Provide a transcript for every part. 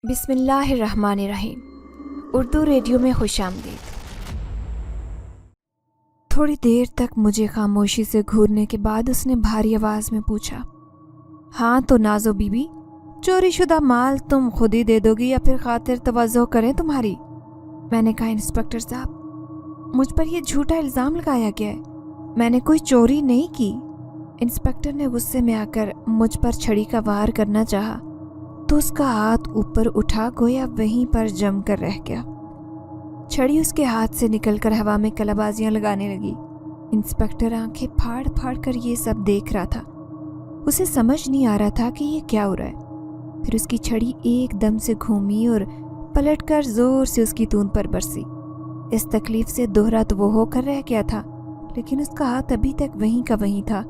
بسم اللہ الرحمن الرحیم۔ اردو ریڈیو میں خوش آمدید۔ تھوڑی دیر تک مجھے خاموشی سے گھورنے کے بعد اس نے بھاری آواز میں پوچھا، ہاں تو نازو بی بی، چوری شدہ مال تم خود ہی دے دو گی یا پھر خاطر تواضع کریں تمہاری؟ میں نے کہا، انسپکٹر صاحب، مجھ پر یہ جھوٹا الزام لگایا گیا ہے، میں نے کوئی چوری نہیں کی۔ انسپکٹر نے غصے میں آ کر مجھ پر چھڑی کا وار کرنا چاہا تو اس کا ہاتھ اوپر اٹھا گویا وہیں پر جم کر رہ گیا۔ چھڑی اس کے ہاتھ سے نکل کر ہوا میں کلابازیاں لگانے لگی۔ انسپکٹر آنکھیں پھاڑ پھاڑ کر یہ سب دیکھ رہا تھا۔ اسے سمجھ نہیں آ رہا تھا کہ یہ کیا ہو رہا ہے۔ پھر اس کی چھڑی ایک دم سے گھومی اور پلٹ کر زور سے اس کی توند پر برسی۔ اس تکلیف سے دوہرا تو وہ ہو کر رہ گیا تھا، لیکن اس کا ہاتھ ابھی تک وہیں کا وہیں تھا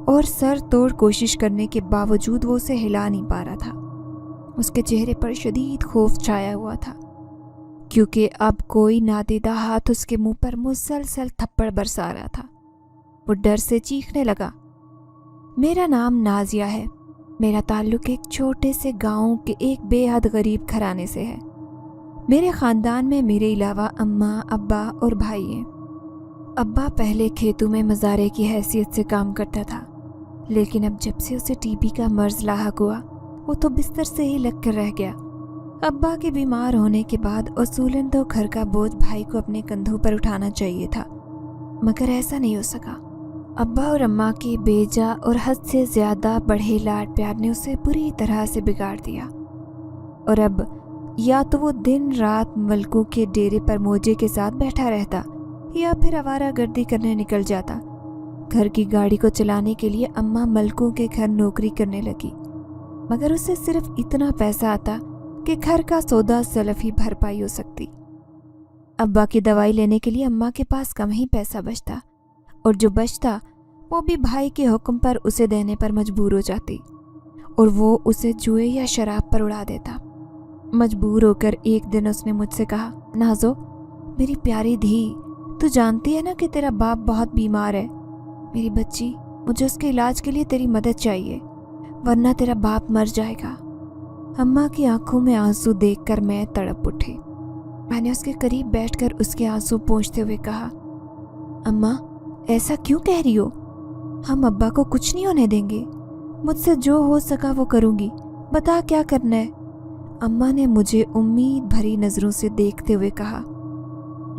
اور سر توڑ کوشش کرنے کے باوجود وہ اسے ہلا نہیں پا رہا تھا۔ اس کے چہرے پر شدید خوف چھایا ہوا تھا، کیونکہ اب کوئی نادیدہ ہاتھ اس کے منہ پر مسلسل تھپڑ برسا رہا تھا۔ وہ ڈر سے چیخنے لگا۔ میرا نام نازیہ ہے، میرا تعلق ایک چھوٹے سے گاؤں کے ایک بے حد غریب گھرانے سے ہے۔ میرے خاندان میں میرے علاوہ اماں، ابا اور بھائی ہیں۔ ابا پہلے کھیتوں میں مزارے کی حیثیت سے کام کرتا تھا، لیکن اب جب سے اسے ٹی بی کا مرض لاحق ہوا، وہ تو بستر سے ہی لگ کر رہ گیا۔ ابا کے بیمار ہونے کے بعد اصولاً تو گھر کا بوجھ بھائی کو اپنے کندھوں پر اٹھانا چاہیے تھا، مگر ایسا نہیں ہو سکا۔ ابا اور اماں کے بیجا اور حد سے زیادہ بڑھے لاڈ پیار نے اسے بری طرح سے بگاڑ دیا، اور اب یا تو وہ دن رات ملکوں کے ڈیرے پر موجے کے ساتھ بیٹھا رہتا یا پھر آوارہ گردی کرنے نکل جاتا۔ گھر کی گاڑی کو چلانے کے لیے اماں ملکوں کے گھر نوکری کرنے لگی، مگر اسے صرف اتنا پیسہ آتا کہ گھر کا سودا سلف ہی بھرپائی ہو سکتی۔ ابا کی دوائی لینے کے لیے اماں کے پاس کم ہی پیسہ بچتا، اور جو بچتا وہ بھی بھائی کے حکم پر اسے دینے پر مجبور ہو جاتی، اور وہ اسے جوئے یا شراب پر اڑا دیتا۔ مجبور ہو کر ایک دن اس نے مجھ سے کہا، نازو میری پیاری دھی، تو جانتی ہے نا کہ تیرا باپ بہت بیمار ہے؟ میری بچی، مجھے اس کے علاج کے لیے تیری مدد چاہیے، ورنہ تیرا باپ مر جائے گا۔ اماں کی آنکھوں میں آنسو دیکھ کر میں تڑپ اٹھی۔ میں نے اس کے قریب بیٹھ کر اس کے آنسو پونچھتے ہوئے کہا، اماں ایسا کیوں کہہ رہی ہو؟ ہم ابا کو کچھ نہیں ہونے دیں گے، مجھ سے جو ہو سکا وہ کروں گی، بتا کیا کرنا ہے؟ اماں نے مجھے امید بھری نظروں سے دیکھتے ہوئے کہا،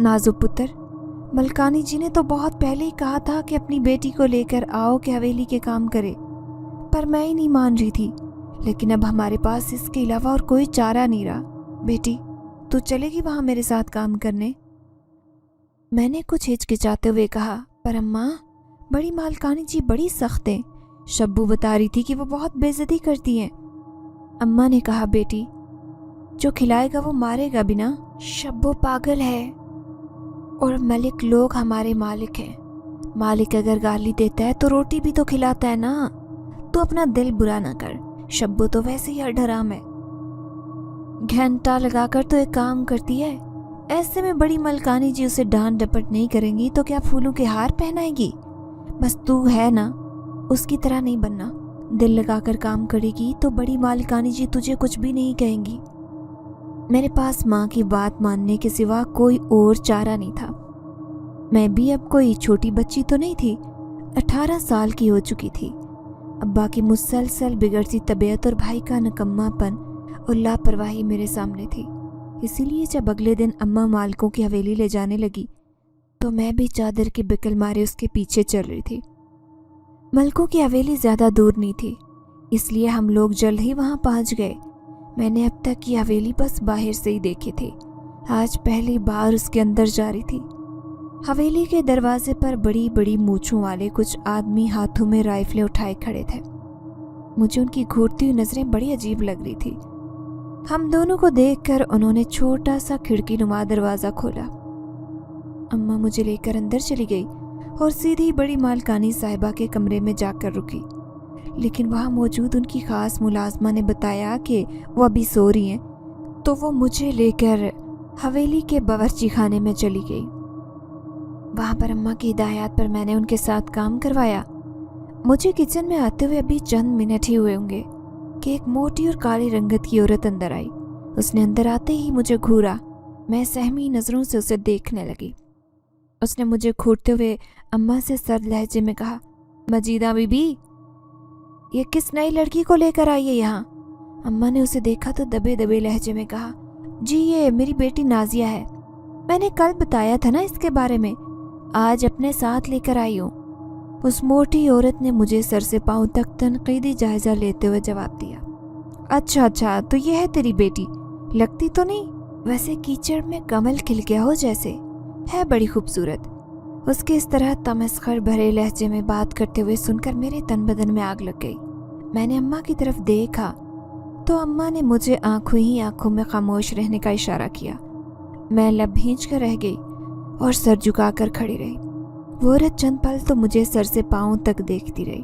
نازو پتر، ملکانی جی نے تو بہت پہلے ہی کہا تھا کہ اپنی بیٹی کو لے کر آؤ کہ حویلی کے کام کرے، پر میں ہی نہیں مان رہی تھی، لیکن اب ہمارے پاس اس کے علاوہ اور کوئی چارہ نہیں رہا۔ بیٹی، تو چلے گی وہاں میرے ساتھ کام کرنے؟ میں نے کچھ ہچکچاتے ہوئے کہا، پر اماں، بڑی مالکانی جی بڑی سخت ہیں، شبو بتا رہی تھی کہ وہ بہت بے عزتی کرتی ہیں۔ اماں نے کہا، بیٹی، جو کھلائے گا وہ مارے گا بھی نا، شبو پاگل ہے، اور ملک لوگ ہمارے مالک ہیں، مالک اگر گالی دیتا ہے تو روٹی بھی تو کھلاتا ہے نا، تو اپنا دل برا نہ کر، شبو تو ویسے ہی ہرڈرام ہے، گھنٹہ لگا کر تو ایک کام کرتی ہے، ایسے میں بڑی ملکانی جی اسے ڈانٹ ڈپٹ نہیں کریں گی تو کیا پھولوں کے ہار پہنائے گی؟ بس تو ہے نا، اس کی طرح نہیں بننا، دل لگا کر کام کرے گی تو بڑی مالکانی جی تجھے کچھ بھی نہیں کہیں گی۔ میرے پاس ماں کی بات ماننے کے سوا کوئی اور چارہ نہیں تھا۔ میں بھی اب کوئی چھوٹی بچی تو نہیں تھی، 18 سال کی ہو چکی تھی۔ ابا کی مسلسل بگڑتی طبیعت اور بھائی کا نکما پن اور لاپرواہی میرے سامنے تھی، اسی لیے جب اگلے دن اماں مالکوں کی حویلی لے جانے لگی تو میں بھی چادر کی بکل مارے اس کے پیچھے چل رہی تھی۔ ملکوں کی حویلی زیادہ دور نہیں تھی، اس لیے ہم لوگ جلد ہی وہاں پہنچ گئے۔ میں نے اب تک یہ حویلی بس باہر سے ہی دیکھی تھی، آج پہلی بار اس کے اندر جا رہی تھی۔ حویلی کے دروازے پر بڑی بڑی مونچھوں والے کچھ آدمی ہاتھوں میں رائفلیں اٹھائے کھڑے تھے۔ مجھے ان کی گھورتی ہوئی نظریں بڑی عجیب لگ رہی تھی۔ ہم دونوں کو دیکھ کر انہوں نے چھوٹا سا کھڑکی نما دروازہ کھولا۔ اماں مجھے لے کر اندر چلی گئی اور سیدھی بڑی مالکانی صاحبہ کے کمرے میں جا کر رکی، لیکن وہاں موجود ان کی خاص ملازمہ نے بتایا کہ وہ ابھی سو رہی ہیں، تو وہ مجھے لے کر حویلی کے باورچی خانے میں چلی گئی۔ وہاں پر اماں کی ہدایات پر میں نے ان کے ساتھ کام کروایا۔ مجھے کچن میں آتے ہوئے ابھی چند منٹ ہی ہوئے ہوں گے کہ ایک موٹی اور کالی رنگت کی عورت اندر آئی۔ اس نے اندر آتے ہی مجھے گھورا۔ میں سہمی نظروں سے اسے دیکھنے لگی۔ اس نے مجھے گھورتے ہوئے اماں سے سرد لہجے میں کہا، مجیدہ بی بی، یہ کس نئی لڑکی کو لے کر آئی ہے یہاں؟ اماں نے اسے دیکھا تو دبے دبے لہجے میں کہا، جی یہ میری بیٹی نازیہ ہے، میں نے کل بتایا تھا نا اس کے بارے میں، آج اپنے ساتھ لے کر آئی ہوں۔ اس موٹی عورت نے مجھے سر سے پاؤں تک تنقیدی جائزہ لیتے ہوئے جواب دیا، اچھا تو یہ ہے تیری بیٹی، لگتی تو نہیں، ویسے کیچڑ میں کمل کھل گیا ہو جیسے، ہے بڑی خوبصورت۔ اس کے اس طرح تمسخر بھرے لہجے میں بات کرتے ہوئے سن کر میرے تن بدن میں آگ لگ گئی۔ میں نے اماں کی طرف دیکھا تو اماں نے مجھے آنکھوں میں خاموش رہنے کا اشارہ کیا۔ میں لب بھینچ کر رہ گئی اور سر جھکا کر کھڑی رہی۔ وہ عورت چند پل تو مجھے سر سے پاؤں تک دیکھتی رہی،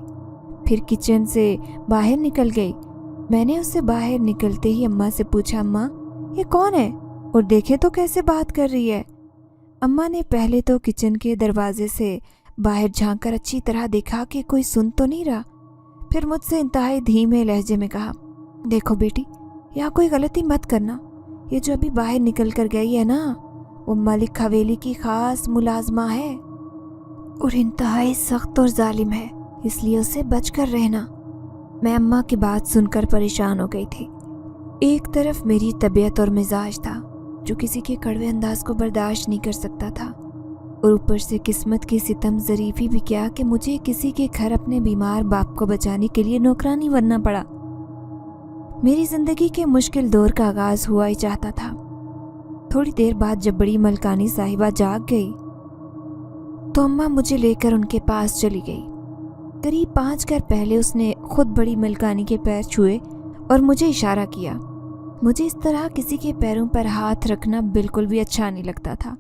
پھر کچن سے باہر نکل گئی۔ میں نے اس سے باہر نکلتے ہی اماں سے پوچھا، اماں یہ کون ہے اور دیکھے تو کیسے بات کر رہی ہے؟ اماں نے پہلے تو کچن کے دروازے سے باہر جھانک کر اچھی طرح دیکھا کہ کوئی سن تو نہیں رہا، پھر مجھ سے انتہائی دھیمے لہجے میں کہا، دیکھو بیٹی، یہاں کوئی غلطی مت کرنا، یہ جو ابھی باہر نکل کر گئی ہے نا، وہ ملک حویلی کی خاص ملازمہ ہے اور انتہائی سخت اور ظالم ہے، اس لیے اسے بچ کر رہنا۔ میں اماں کی بات سن کر پریشان ہو گئی تھی۔ ایک طرف میری طبیعت اور مزاج تھا جو کسی کے کڑوے انداز کو برداشت نہیں کر سکتا تھا، اور اوپر سے قسمت کی ستم ظریفی بھی کیا کہ مجھے کسی کے گھر اپنے بیمار باپ کو بچانے کے لیے نوکرانی بننا پڑا۔ میری زندگی کے مشکل دور کا آغاز ہوا ہی چاہتا تھا۔ تھوڑی دیر بعد جب بڑی ملکانی صاحبہ جاگ گئی تو اماں مجھے لے کر ان کے پاس چلی گئی۔ قریب 5 گھر پہلے اس نے خود بڑی ملکانی کے پیر چھوئے اور مجھے اشارہ کیا۔ مجھے اس طرح کسی کے پیروں پر ہاتھ رکھنا بالکل بھی اچھا نہیں لگتا تھا،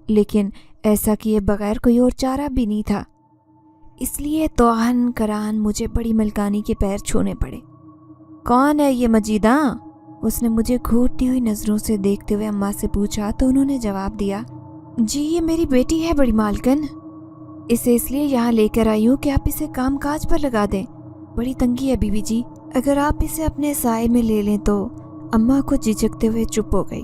لیکن ایسا کیے بغیر کوئی اور چارہ بھی نہیں تھا، اس لیے توہن کران مجھے بڑی ملکانی کے پیر چھونے پڑے۔ کون ہے یہ مجیدہ؟ اس نے مجھے گھورتی ہوئی نظروں سے دیکھتے ہوئے اماں سے پوچھا تو انہوں نے جواب دیا، جی یہ میری بیٹی ہے بڑی مالکن، اسے اس لیے یہاں لے کر آئی ہوں کہ آپ اسے کام کاج پر لگا دیں، بڑی تنگی ہے بیوی جی، اگر آپ اسے اپنے سائے میں لے لیں تو۔ اماں کو جھجکتے ہوئے چپ ہو گئی۔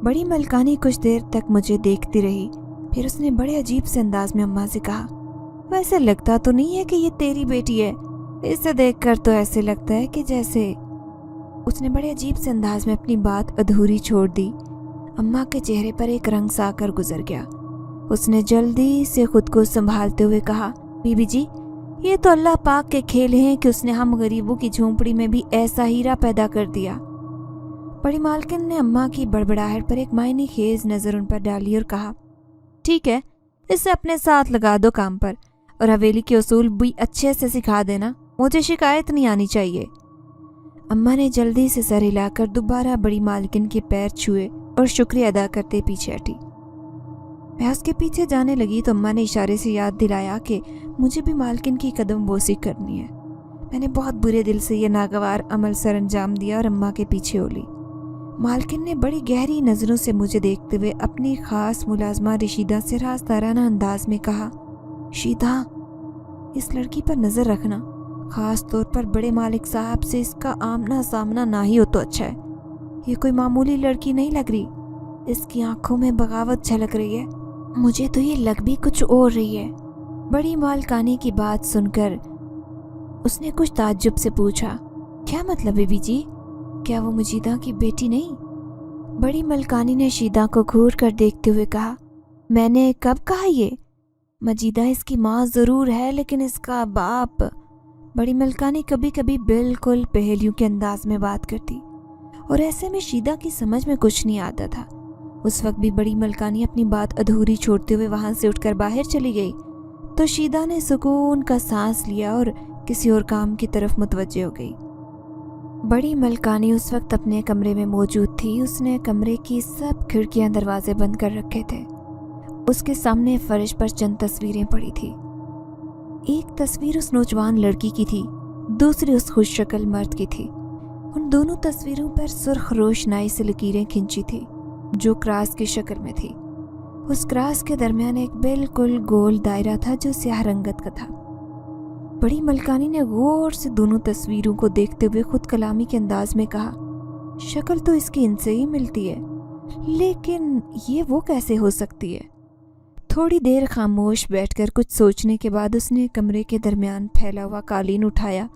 بڑی ملکانی کچھ دیر تک مجھے دیکھتی رہی، پھر اس نے بڑے عجیب سے انداز میں اماں سے کہا، ویسے لگتا تو نہیں ہے کہ یہ تیری بیٹی ہے، اسے دیکھ کر تو ایسے لگتا ہے کہ جیسے۔ اس نے بڑے عجیب سے انداز میں اپنی بات ادھوری چھوڑ دی۔ اماں کے چہرے پر ایک رنگ سا کر گزر گیا۔ اس نے جلدی سے خود کو سنبھالتے ہوئے کہا، بی بی جی یہ تو اللہ پاک کے کھیل ہیں کہ اس نے ہم غریبوں کی جھونپڑی میں بھی ایسا ہیرا پیدا کر دیا۔ بڑی مالکن نے اماں کی بڑبڑاہٹ پر ایک معنی خیز نظر ان پر ڈالی اور کہا، ٹھیک ہے، اسے اپنے ساتھ لگا دو کام پر، اور حویلی کے اصول بھی اچھے سے سکھا دینا، مجھے شکایت نہیں آنی چاہیے۔ اماں نے جلدی سے سر ہلا کر دوبارہ بڑی مالکن کے پیر چھوئے اور شکریہ ادا کرتے پیچھے ہٹی۔ میں اس کے پیچھے جانے لگی تو اماں نے اشارے سے یاد دلایا کہ مجھے بھی مالکن کی قدم بوسی کرنی ہے۔ میں نے بہت برے دل سے یہ ناگوار عمل سر انجام دیا اور اماں کے پیچھے ہو لی۔ مالکن نے بڑی گہری نظروں سے مجھے دیکھتے ہوئے اپنی خاص ملازمہ رشیدہ سے رازدارانہ انداز میں کہا، شیدہ اس لڑکی پر نظر رکھنا، خاص طور پر بڑے مالک صاحب سے اس کا آمنا سامنا نہ ہی ہو تو اچھا ہے، یہ کوئی معمولی لڑکی نہیں لگ رہی، اس کی آنکھوں میں بغاوت جھلک رہی ہے، مجھے تو یہ لگ بھی کچھ اور رہی ہے۔ بڑی مالکانی کی بات سن کر اس نے کچھ تعجب سے پوچھا، کیا مطلب ہے بی جی، کیا وہ مجیدہ کی بیٹی نہیں؟ بڑی ملکانی نے شیدہ کو گھور کر دیکھتے ہوئے کہا، میں نے کب کہا یہ؟ مجیدہ اس کی ماں ضرور ہے لیکن اس کا باپ۔ بڑی ملکانی کبھی کبھی بالکل پہیلیوں کے انداز میں بات کرتی اور ایسے میں شیدہ کی سمجھ میں کچھ نہیں آتا تھا۔ اس وقت بھی بڑی ملکانی اپنی بات ادھوری چھوڑتے ہوئے وہاں سے اٹھ کر باہر چلی گئی تو شیدہ نے سکون کا سانس لیا اور کسی اور کام کی طرف متوجہ ہو گئی۔ بڑی ملکانی اس وقت اپنے کمرے میں موجود تھی۔ اس نے کمرے کی سب کھڑکیاں دروازے بند کر رکھے تھے۔ اس کے سامنے فرش پر چند تصویریں پڑی تھی۔ ایک تصویر اس نوجوان لڑکی کی تھی، دوسری اس خوش شکل مرد کی تھی۔ ان دونوں تصویروں پر سرخ روشنائی سے لکیریں کھنچی تھی جو کراس کی شکل میں تھی۔ اس کراس کے درمیان ایک بالکل گول دائرہ تھا جو سیاہ رنگت کا تھا۔ بڑی ملکانی نے غور سے دونوں تصویروں کو دیکھتے ہوئے خود کلامی کے انداز میں کہا، शक्ल तो इसकी इनसे ही मिलती है, लेकिन ये वो कैसे हो सकती है। थोड़ी देर खामोश बैठकर कुछ सोचने के बाद उसने कमरे के दरमियान फैला हुआ कालीन उठाया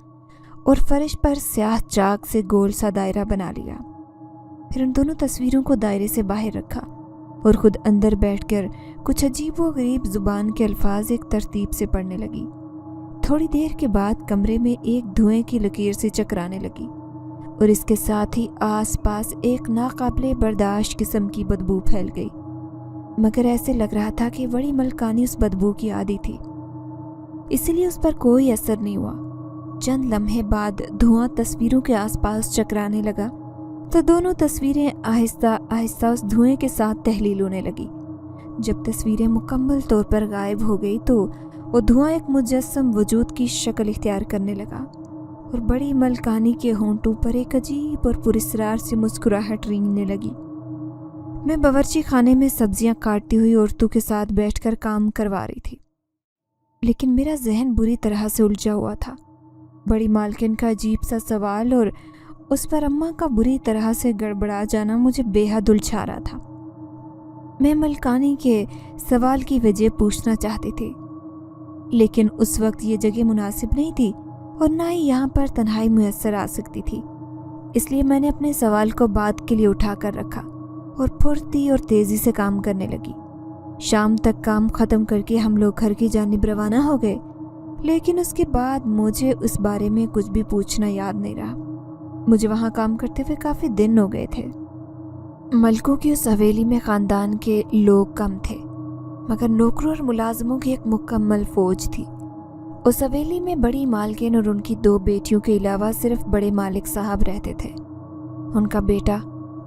और फर्श पर स्याह चाक से गोल सा दायरा बना लिया। फिर उन दोनों तस्वीरों को दायरे से बाहर रखा और खुद अंदर बैठकर कुछ अजीब व गरीब जुबान के अल्फाज एक तरतीब से पढ़ने लगी। थोड़ी देर के बाद कमरे में एक धुएं की लकीर से चकराने लगी और इसके साथ ही आसपास एक नाकाबिले बर्दाश्त किस्म की बदबू फैल गई, मगर ऐसे लग रहा था कि बड़ी मलकानी उस बदबू की आदी थी, इसलिए उस पर कोई असर नहीं हुआ। चंद लम्हे बाद धुआं तस्वीरों के आसपास चकराने लगा तो दोनों तस्वीरें आहिस्ता आहिस्ता उस धुएं के साथ तहलील होने लगी। जब तस्वीरें मुकम्मल तौर पर गायब हो गई तो वो धुआं एक मुजस्सम वजूद की शक्ल इख्तियार करने लगा और बड़ी मलकानी के होंठों पर एक अजीब और पुरस्रार से मुस्कुराहट रेंगने लगी। मैं बावर्ची खाने में सब्जियां काटती हुई औरतों के साथ बैठकर काम करवा रही थी, लेकिन मेरा जहन बुरी तरह से उलझा हुआ था। बड़ी मालकिन का अजीब सा सवाल और उस पर अम्मा का बुरी तरह से गड़बड़ा जाना मुझे बेहद उलझा रहा था। मैं मलकानी के सवाल की वजह पूछना चाहती थी, लेकिन उस वक्त ये जगह मुनासिब नहीं थी और ना ही यहाँ पर तन्हाई मुयस्सर आ सकती थी, इसलिए मैंने अपने सवाल को बाद के लिए उठा कर रखा और फुर्ती और तेज़ी से काम करने लगी। शाम तक काम ख़त्म करके हम लोग घर की जानिब रवाना हो गए, लेकिन उसके बाद मुझे उस बारे में कुछ भी पूछना याद नहीं रहा। मुझे वहाँ काम करते हुए काफ़ी दिन हो गए थे। मलकों की उस हवेली में ख़ानदान के लोग कम थे, मगर नौकरों और मुलाजमों की एक मुकम्मल फ़ौज थी। उस हवेली में बड़ी मालकिन और उनकी 2 बेटियों के अलावा सिर्फ बड़े मालिक साहब रहते थे। उनका बेटा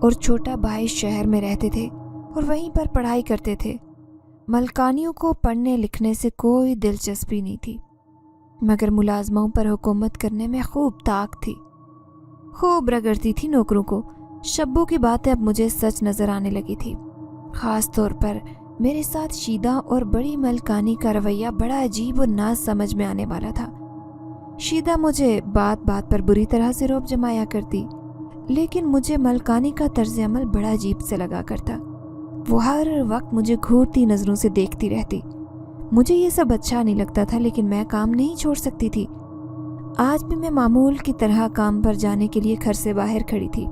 और छोटा भाई शहर में रहते थे और वहीं पर पढ़ाई करते थे। मलकानियों को पढ़ने लिखने से कोई दिलचस्पी नहीं थी, मगर मुलाजमाओं पर हुकूमत करने में खूब ताक थी। खूब रगड़ती थी नौकरों को। शब्बों की बातें अब मुझे सच नज़र आने लगी थी। ख़ास तौर पर मेरे साथ शीदा और बड़ी मलकानी का रवैया बड़ा अजीब और ना समझ में आने वाला था। शीदा मुझे बात बात पर बुरी तरह से रौब जमाया करती, लेकिन मुझे मलकानी का तर्ज अमल बड़ा अजीब से लगा करता। वो हर वक्त मुझे घूरती नज़रों से देखती रहती। मुझे ये सब अच्छा नहीं लगता था, लेकिन मैं काम नहीं छोड़ सकती थी। आज भी मैं मामूल की तरह काम पर जाने के लिए घर से बाहर खड़ी थी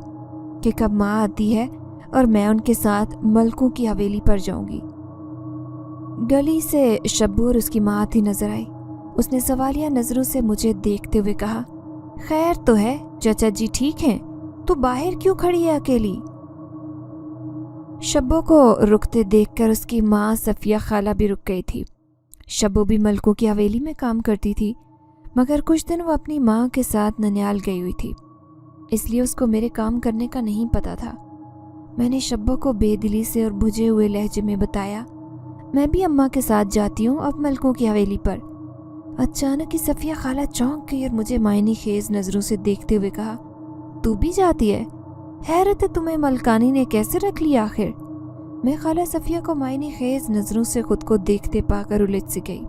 कि कब माँ आती है और मैं उनके साथ मलकों की हवेली पर जाऊंगी। गली से शब्बू और उसकी माँ आती नजर आई। उसने सवालिया नज़रों से मुझे देखते हुए कहा, खैर तो है, चाचा जी ठीक हैं? तू बाहर क्यों खड़ी है अकेली? शब्बू को रुकते देखकर उसकी माँ सफिया खाला भी रुक गई थी। शब्बू भी मलकों की हवेली में काम करती थी, मगर कुछ दिन वो अपनी माँ के साथ ननियाल गई हुई थी, इसलिए उसको मेरे काम करने का नहीं पता था। मैंने शब्बू को बेदिली से और बुझे हुए लहजे में बताया, मैं भी अम्मा के साथ जाती हूँ अब मलकों की हवेली पर। अचानक ही सफिया खाला चौंक गई और मुझे मायनी खेज नज़रों से देखते हुए कहा, तू भी जाती है? हैरत है, तुम्हें मलकानी ने कैसे रख लिया आखिर? मैं खाला सफिया को मायनी खेज नज़रों से खुद को देखते पाकर उलझ सी गई।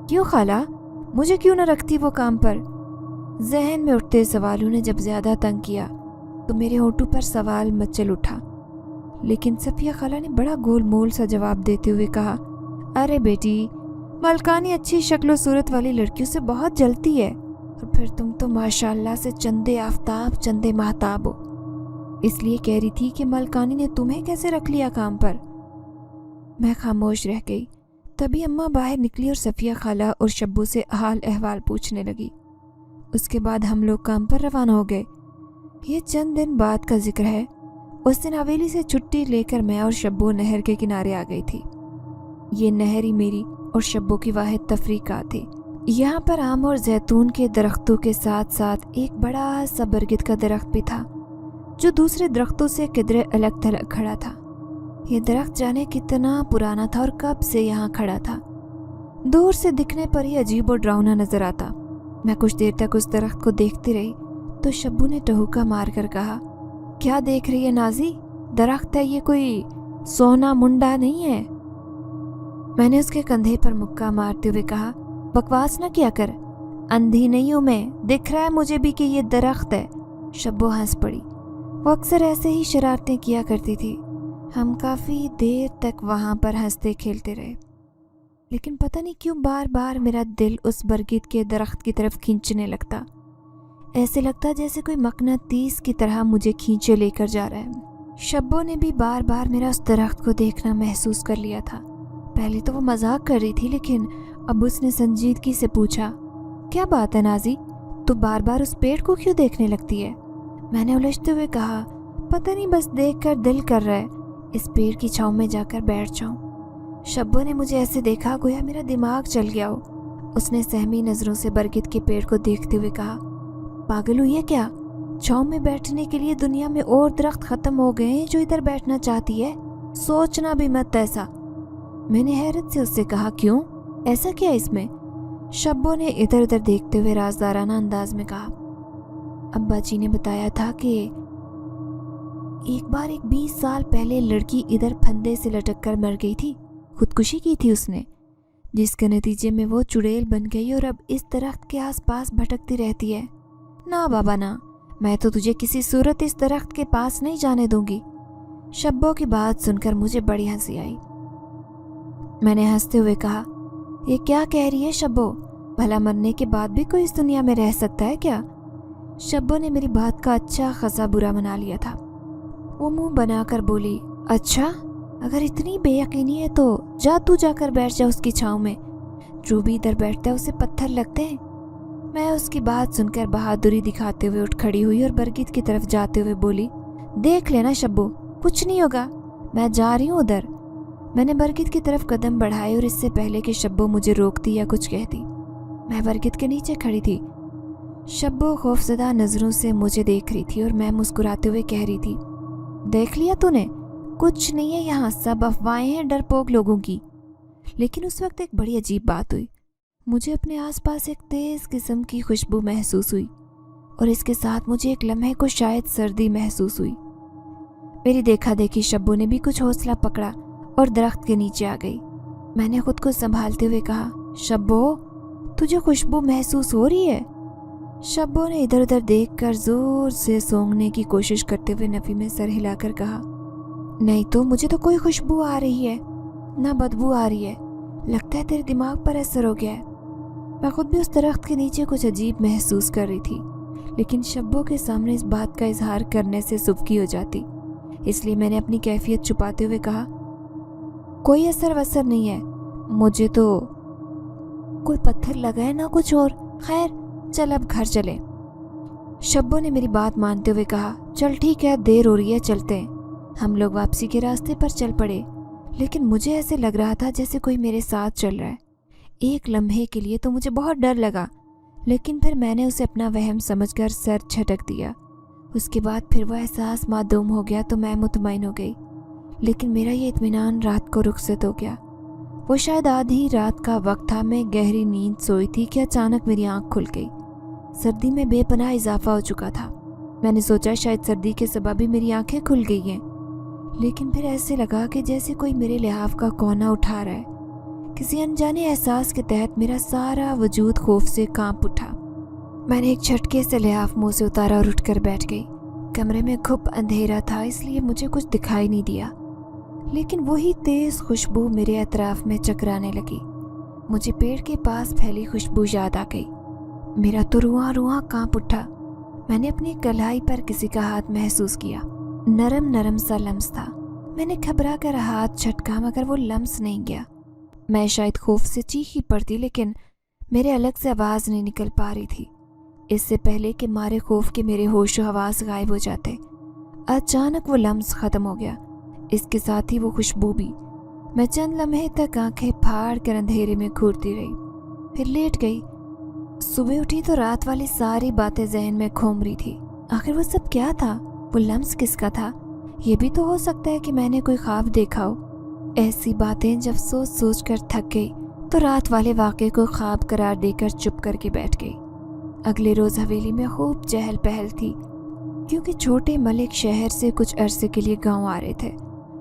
क्यों खाला, मुझे क्यों न रखती वो काम पर? जहन में उठते सवालों ने जब ज़्यादा तंग किया तो मेरे होठों पर सवाल मचल उठा, लेकिन सफिया खाला ने बड़ा गोल मोल सा जवाब देते हुए कहा, अरे बेटी, मलकानी अच्छी शक्ल सूरत वाली लड़कियों से बहुत जलती है, और फिर तुम तो माशाल्लाह से चंदे आफ्ताब चंदे महताब हो, इसलिए कह रही थी कि मलकानी ने तुम्हें कैसे रख लिया काम पर। मैं खामोश रह गई। तभी अम्मा बाहर निकली और सफिया खाला और शब्बू से हाल अहवाल पूछने लगी। उसके बाद हम लोग काम पर रवाना हो गए। ये चंद दिन बाद का जिक्र है। उस दिन हवेली से छुट्टी लेकर मैं और शब्बू नहर के किनारे आ गई थी। ये नहर ही मेरी और शब्बू की वाहिद तफरीका थी। यहाँ पर आम और जैतून के दरख्तों के साथ साथ एक बड़ा सा बरगद का दरख्त भी था, जो दूसरे दरख्तों से किधरे अलग थलग खड़ा था। ये दरख्त जाने कितना पुराना था और कब से यहाँ खड़ा था। दूर से दिखने पर ही अजीब और डरावना नजर आता। मैं कुछ देर तक उस दरख्त को देखती रही तो शब्बू ने टहुका मार कर कहा, क्या देख रही है नाजी? दरख्त है ये, कोई सोना मुंडा नहीं है। मैंने उसके कंधे पर मुक्का मारते हुए कहा, बकवास ना किया कर, अंधी नहीं हूं मैं, दिख रहा है मुझे भी कि ये दरख्त है। शब्बू हंस पड़ी। वो अक्सर ऐसे ही शरारतें किया करती थी। हम काफ़ी देर तक वहाँ पर हंसते खेलते रहे, लेकिन पता नहीं क्यों बार बार मेरा दिल उस बरगद के दरख्त की तरफ खींचने लगता। ऐसे लगता जैसे कोई मकनातीस की तरह मुझे खींचे लेकर जा रहा है। शब्बो ने भी बार बार मेरा उस दरख्त को देखना महसूस कर लिया था। पहले तो वो मजाक कर रही थी, लेकिन अब उसने संजीदगी से पूछा, क्या बात है नाजी, तू बार बार उस पेड़ को क्यों देखने लगती है? मैंने उलझते हुए कहा, पता नहीं, बस देखकर दिल कर रहा है इस पेड़ की छांव में जाकर बैठ जाऊं। शब्बो ने मुझे ऐसे देखा गोया मेरा दिमाग चल गया हो। उसने सहमी नजरों से बरगद के पेड़ को देखते हुए कहा, पागल हुई है क्या? छांव में बैठने के लिए दुनिया में और दरख्त खत्म हो गए हैं जो इधर बैठना चाहती है, सोचना भी मत ऐसा। मैंने हैरत से उससे कहा, क्यों, ऐसा क्या इसमें? शब्बो ने इधर उधर देखते हुए राजदाराना अंदाज में कहा, अब्बा जी ने बताया था कि एक बार एक 20 साल पहले लड़की इधर फंदे से लटक कर मर गई थी। खुदकुशी की थी उसने, जिसके नतीजे में वो चुड़ैल बन गई और अब इस दरख्त के आसपास भटकती रहती है। ना बाबा ना, मैं तो तुझे किसी सूरत इस दरख्त के पास नहीं जाने दूंगी। शब्बो की बात सुनकर मुझे बड़ी हंसी आई। मैंने हंसते हुए कहा, ये क्या कह रही है शब्बो? भला मरने के बाद भी कोई इस दुनिया में रह सकता है क्या? शब्बो ने मेरी बात का अच्छा खासा बुरा मना लिया था। वो मुंह बनाकर बोली, अच्छा, अगर इतनी बेयकीनी है तो जा तू जाकर बैठ जा उसकी छांव में। जो भी इधर बैठता है उसे पत्थर लगते हैं। मैं उसकी बात सुनकर बहादुरी दिखाते हुए उठ खड़ी हुई और बरगद की तरफ जाते हुए बोली, देख लेना शब्बो, कुछ नहीं होगा, मैं जा रही हूँ उधर। मैंने बरगद की तरफ कदम बढ़ाए और इससे पहले कि शब्बो मुझे रोकती या कुछ कहती, मैं बरगद के नीचे खड़ी थी। शब्बो खौफजदा नज़रों से मुझे देख रही थी और मैं मुस्कुराते हुए कह रही थी, देख लिया तूने, कुछ नहीं है यहाँ, सब अफवाहें हैं डरपोक लोगों की। लेकिन उस वक्त एक बड़ी अजीब बात हुई। मुझे अपने आसपास एक तेज़ किस्म की खुशबू महसूस हुई और इसके साथ मुझे एक लम्हे को शायद सर्दी महसूस हुई। मेरी देखा देखी शब्बो ने भी कुछ हौसला पकड़ा और दरख्त के नीचे आ गई। मैंने खुद को संभालते हुए कहा, शब्बो, तुझे खुशबू महसूस हो रही है? शब्बो ने इधर उधर देखकर जोर से सूंघने की कोशिश करते हुए नफी में सर हिलाकर कहा, नहीं तो मुझे तो कोई खुशबू आ रही है, ना बदबू आ रही है। लगता है तेरे दिमाग पर असर हो गया है। मैं खुद भी उस दरख्त के नीचे कुछ अजीब महसूस कर रही थी, लेकिन शब्बो के सामने इस बात का इजहार करने से सुबकी हो जाती, इसलिए मैंने अपनी कैफियत छुपाते हुए कहा, कोई असर वसर नहीं है, मुझे तो कोई पत्थर लगा है ना कुछ और। खैर चल अब घर चले। शब्बो ने मेरी बात मानते हुए कहा, चल ठीक है, देर हो रही है, चलते हैं। हम लोग वापसी के रास्ते पर चल पड़े, लेकिन मुझे ऐसे लग रहा था जैसे कोई मेरे साथ चल रहा है। एक लम्हे के लिए तो मुझे बहुत डर लगा, लेकिन फिर मैंने उसे अपना वहम समझकर सर झटक दिया। उसके बाद फिर वो एहसास मादूम हो गया तो मैं मुतमईन हो गई, लेकिन मेरा ये इत्मीनान रात को रुखसत हो गया। वो शायद आधी रात का वक्त था, मैं गहरी नींद सोई थी कि अचानक मेरी आंख खुल गई। सर्दी में बेपनाह इजाफा हो चुका था। मैंने सोचा शायद सर्दी के सबब ही मेरी आंखें खुल गई हैं, लेकिन फिर ऐसे लगा कि जैसे कोई मेरे लिहाफ का कोना उठा रहा है। किसी अनजाने एहसास के तहत मेरा सारा वजूद खौफ से कांप उठा। मैंने एक झटके से लिहाफ मुंह से उतारा और उठकर बैठ गई। कमरे में खूब अंधेरा था, इसलिए मुझे कुछ दिखाई नहीं दिया, लेकिन वही तेज़ खुशबू मेरे अतराफ में चकराने लगी। मुझे पेड़ के पास फैली खुशबू याद आ गई। मेरा तो रुआं रुआं कांप उठा। मैंने अपनी कलाई पर किसी का हाथ महसूस किया, नरम नरम सा लम्स था। मैंने घबरा कर हाथ झटका, मगर वो लम्स नहीं गया। मैं शायद खौफ से चीखी पड़ती, लेकिन मेरे अलग से आवाज़ नहीं निकल पा रही थी। इससे पहले कि मारे खौफ के मेरे होश व हवास गायब हो जाते, अचानक वो लम्स ख़त्म हो गया, इसके साथ ही वो खुशबू भी। मैं चंद लम्हे तक आंखें फाड़ कर अंधेरे में घूरती रही, फिर लेट गई। सुबह उठी तो रात वाली सारी बातें जहन में घूम रही थी। आखिर वो सब क्या था? वो लम्स किसका था? ये भी तो हो सकता है कि मैंने कोई ख्वाब देखा हो। ऐसी बातें जब सोच सोच कर थक गई तो रात वाले वाक़े को ख्वाब करार देकर चुप करके बैठ गई। अगले रोज़ हवेली में खूब चहल पहल थी, क्योंकि छोटे मलिक शहर से कुछ अरसे के लिए गांव आ रहे थे।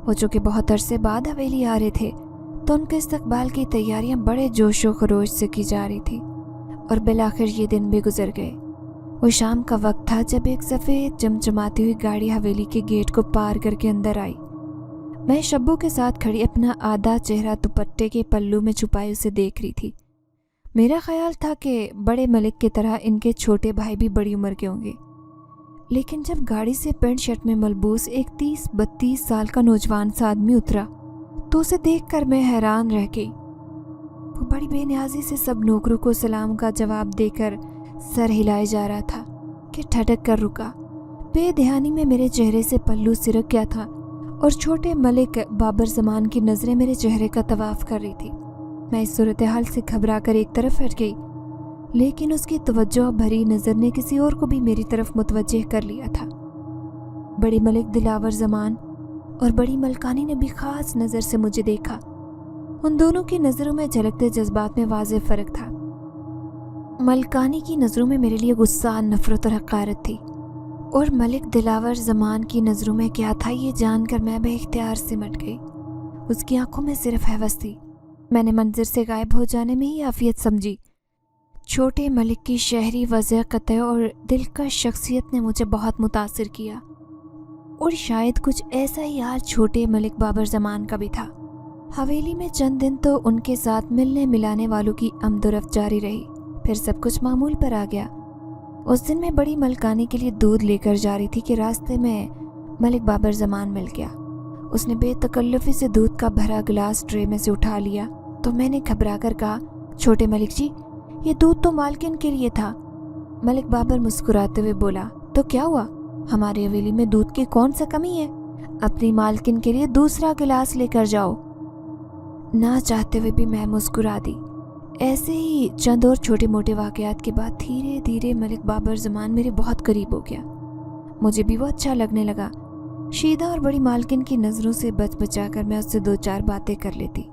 वो जो कि बहुत अरसे बाद हवेली आ रहे थे, तो उनके इस्तकबाल की तैयारियां बड़े जोशो खरोश से की जा रही थी। और बिलाखिर ये दिन भी गुजर गए। وہ شام کا وقت تھا جب ایک سفید چمچماتی ہوئی گاڑی حویلی کے گیٹ کو پار کر کے اندر آئی۔ میں شبو کے ساتھ کھڑی اپنا آدھا چہرہ دوپٹے کے پلو میں چھپائے اسے دیکھ رہی تھی۔ میرا خیال تھا کہ بڑے ملک کی طرح ان کے چھوٹے بھائی بھی بڑی عمر کے ہوں گے، لیکن جب گاڑی سے پینٹ شرٹ میں ملبوس ایک 30-32 سال کا نوجوان سا آدمی اترا تو اسے دیکھ کر میں حیران رہ گئی۔ وہ بڑی بے نیازی سے سب نوکروں کو سلام کا جواب دے کر سر ہلائے جا رہا تھا کہ ٹھٹک کر رکا۔ بے دھیانی میں میرے چہرے سے پلو سرک گیا تھا اور چھوٹے ملک بابر زمان کی نظریں میرے چہرے کا طواف کر رہی تھی۔ میں اس صورتحال سے گھبرا کر ایک طرف ہٹ گئی، لیکن اس کی توجہ بھری نظر نے کسی اور کو بھی میری طرف متوجہ کر لیا تھا۔ بڑی ملک دلاور زمان اور بڑی ملکانی نے بھی خاص نظر سے مجھے دیکھا۔ ان دونوں کی نظروں میں جھلکتے جذبات میں واضح فرق تھا۔ ملکانی کی نظروں میں میرے لیے غصہ، نفرت اور حقارت تھی، اور ملک دلاور زمان کی نظروں میں کیا تھا یہ جان کر میں بے اختیار سمٹ گئی۔ اس کی آنکھوں میں صرف ہوس تھی۔ میں نے منظر سے غائب ہو جانے میں ہی عافیت سمجھی۔ چھوٹے ملک کی شہری وضع قطع اور دلکش شخصیت نے مجھے بہت متاثر کیا، اور شاید کچھ ایسا ہی حال چھوٹے ملک بابر زمان کا بھی تھا۔ حویلی میں چند دن تو ان کے ساتھ ملنے ملانے والوں کی آمد و رفت جاری رہی، پھر سب کچھ معمول پر آ گیا۔ اس دن میں بڑی ملکانی کے لیے دودھ لے کر جا رہی تھی کہ راستے میں ملک بابر زمان مل گیا۔ اس نے بے تکلفی سے دودھ کا بھرا گلاس ٹرے میں سے اٹھا لیا تو میں نے گھبرا کر کہا، چھوٹے ملک جی، یہ دودھ تو مالکن کے لیے تھا۔ ملک بابر مسکراتے ہوئے بولا، تو کیا ہوا؟ ہماری حویلی میں دودھ کی کون سا کمی ہے؟ اپنی مالکن کے لیے دوسرا گلاس لے کر جاؤ۔ نہ چاہتے ہوئے بھی میں مسکرا دی۔ ایسے ہی چند اور چھوٹے موٹے واقعات کے بعد دھیرے دھیرے ملک بابر زمان میرے بہت قریب ہو گیا۔ مجھے بھی وہ اچھا لگنے لگا۔ شیدہ اور بڑی مالکن کی نظروں سے بچ بچا کر میں اس سے 2-4 باتیں کر لیتی۔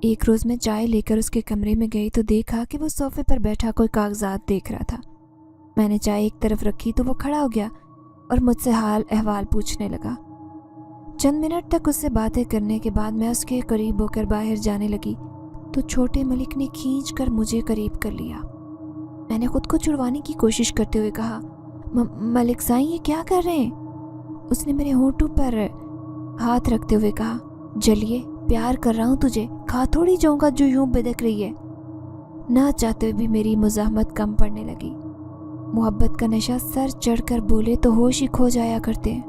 ایک روز میں چائے لے کر اس کے کمرے میں گئی تو دیکھا کہ وہ صوفے پر بیٹھا کوئی کاغذات دیکھ رہا تھا۔ میں نے چائے ایک طرف رکھی تو وہ کھڑا ہو گیا اور مجھ سے حال احوال پوچھنے لگا۔ چند منٹ تک اس سے باتیں کرنے کے بعد میں اس کے قریب ہو کر باہر جانے لگی تو چھوٹے ملک نے کھینچ کر مجھے قریب کر لیا۔ میں نے خود کو چھڑوانے کی کوشش کرتے ہوئے کہا، ملک سائیں یہ کیا کر رہے ہیں؟ اس نے میرے ہونٹوں پر ہاتھ رکھتے ہوئے کہا، جلیے، پیار کر رہا ہوں تجھے، کھا تھوڑی جاؤں گا جو یوں بدک رہی ہے۔ نہ چاہتے ہوئے بھی میری مزاحمت کم پڑنے لگی۔ محبت کا نشہ سر چڑھ کر بولے تو ہوش ہی کھو جایا کرتے ہیں۔